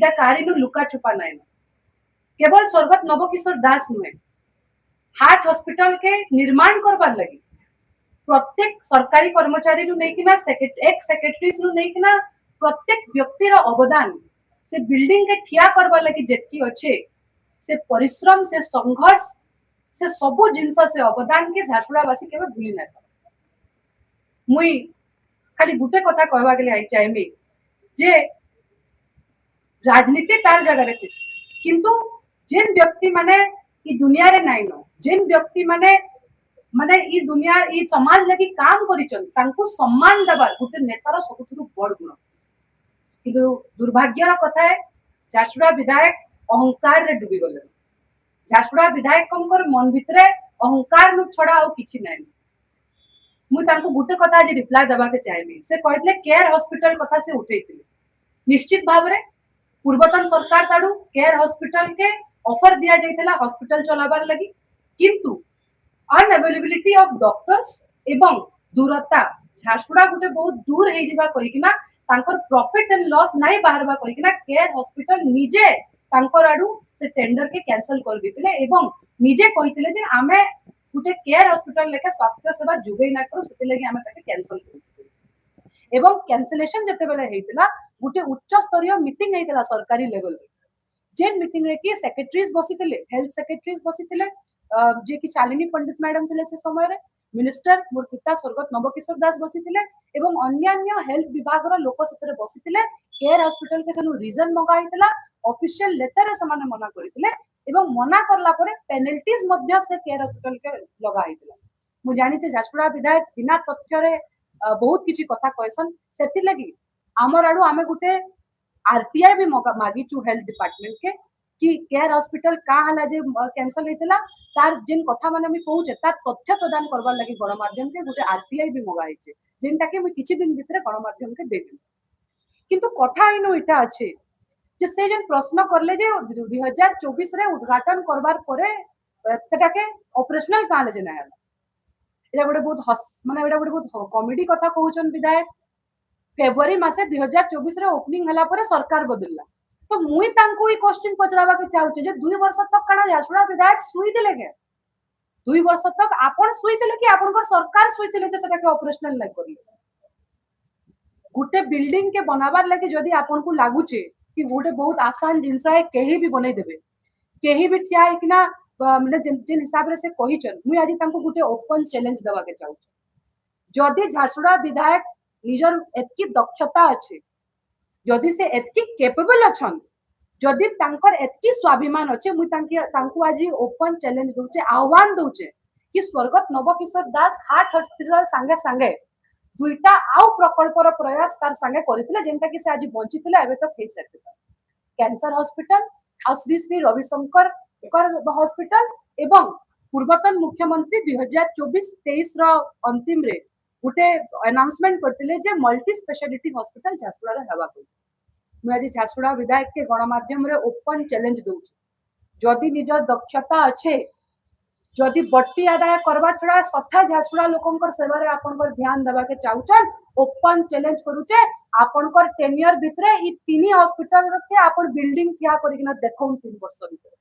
इटा कारिनु लुका छुपा नाई केवल स्वर्गत नवकिशोर दास नुहे हार्ट हॉस्पिटल के निर्माण करबार लगी प्रत्येक सरकारी कर्मचारी नु नहीं किना एक सेक्रेटरीज नु नहीं किना प्रत्येक व्यक्ति रो अवदान से बिल्डिंग के ठिया करबार लगी जेतकी अच्छे से परिश्रम से संघर्ष से सबो जिंस से अवदान के झारसुड़ावासी केबे भूली ना मुई खाली गुटे कथा कहबा के लिए चाहेमी जे राजनीति तार जगह रे किंतु जेन व्यक्ति माने ई दुनिया रे नाइ न जेन व्यक्ति माने माने ई दुनिया ई समाज लगी काम करिचन तांको सम्मान दबार गुटे नेतार सबुठु बड़ गुण किंतु दुर्भाग्यर कथा है झारसुड़ा विधायक अहंकार रे डूबी गले झारसुड़ा विधायक कंकर मन भितरे अहंकार नु छडा आ किछि नै मु तांको गुटे कथा आज रिप्लाई दबा के चाहेमी से कहतले केयर हॉस्पिटल कथा से उठैतिले निश्चित भाव रे पूर्वतन सरकार ताडू केयर हॉस्पिटल के ऑफर दिया जाइतला हॉस्पिटल चलाबार लगी किंतु अनअवेलेबिलिटी ऑफ डॉक्टर्स एवं दूरता झारसुड़ा गुटे बहुत दूर हे जिबा कहिकिना तांकर प्रॉफिट एंड लॉस नाही बाहरबा कहिकिना केयर हॉस्पिटल निजे तांकर आडू से टेंडर के कैंसिल कर दितिले एवं निजे कहितिले जे आमे गुटे केयर हॉस्पिटल लेके स्वास्थ्य सेवा जुगै ना करू सेते लगी आमे ताके कैंसिल करू एवं कैंसिलेशन जते बेले हेतिला गुटे उच्च स्तरीय मीटिंग हेतिला सरकारी लेवल रे जेन मीटिंग रे की सेक्रेटरीज बसितिले हेल्थ सेक्रेटरीज बसितिले जे की शालिनी पंडित मैडम थिले से समय रे मिनिस्टर मोर पिता स्वर्गत नवकिशोर दास बसितिले एवं अन्य हेल्थ विभाग रो लोक सेतरे बसितिले केयर हॉस्पिटल के सनु रीजन मंगा हेतिला ऑफिशियल लेटर रे समाने मना करितिले एवं मना करला परे पेनल्टीज मध्य से केयर हॉस्पिटल के लगा हेतिला मु जानि जे झारसुड़ा विधायक बिना तथ्य रे बहुत किछि कथा कहसन सेति लगी हमर आडू आमे गुटे आरटीआई भी मागी चु हेल्थ डिपार्टमेंट के कि केयर हॉस्पिटल का हला जे कैंसिल हेतिला तार जिन कथा माने मी कहू जे तार तथ्य प्रदान करबार लगी गणमाध्यम के गुटे आरटीआई भी मगा हेचे जेनटा के मी किछि दिन भितरे गणमाध्यम के देबी किंतु कथा इनो इटा अछि जे से जन प्रश्न करले जे 2024 रे उद्घाटन करबार परे तटा के ऑपरेशनल काले जे नाय एटा गुटे बहुत माने एटा गुटे बहुत कॉमेडी कथा कहउचन विधायक फेब्रुआरी मासे 2024 रे ओपनिंग हला परे सरकार बदलला तो मुई तांको ई क्वेश्चन पचराबा के चाहू जे 2 वर्ष तक काना झारसुड़ा विधायक सुई दिले के 2 वर्ष तक आपण सुई दिले कि आपनकर सरकार सुई दिले जे सेटा के ऑपरेशनल नै करले गुटे बिल्डिंग के बनाबार लागि जदी आपन को लागू छे कि गुटे बहुत आसान जिंस है केही भी बनै देबे केही भी ठिया है किना मतलब जिन हिसाब रे से कहिचन मुई आज तांको गुटे ओपन चैलेंज दबा के चाहू जदी झारसुड़ा विधायक निजर एतकी दक्षता अच्छे जदि से एतकी कैपेबल अछन जदि तांकर एतकी स्वाभिमान अच्छे मुई तांको आज ओपन चैलेंज दोचे आह्वान दोचे कि स्वर्गत नवकिशोर दास हार्ट हॉस्पिटल संगे संगे दुईटा आउ प्रकल्पर प्रयास तार संगे करथिले जेंटा कि से आज बंचिथिले एबे तो फेस सकता कैंसर हॉस्पिटल आ श्री श्री रविशंकर हॉस्पिटल एवं पूर्वतन मुख्यमंत्री 2024-23 रो अंतिम रे गुटे अनाउंसमेंट करथिले जे मल्टी स्पेशलिटी हॉस्पिटल झारसुड़ा रे हेबा को मु आज झारसुड़ा विधायक के गणमाध्यम रे ओपन चैलेंज दोछ जदि निजर दक्षता अच्छे जदि बट्टी आदाय करबा छड़ा सथा झारसुड़ा लोकंकर सेवा रे आपनकर ध्यान देबा के चाहूचन ओपन चैलेंज करूचे आपनकर टेन्योर भितरे ई तीनी हॉस्पिटल के आपन बिल्डिंग क्या करिकना देखौन 3 वर्ष भितरे।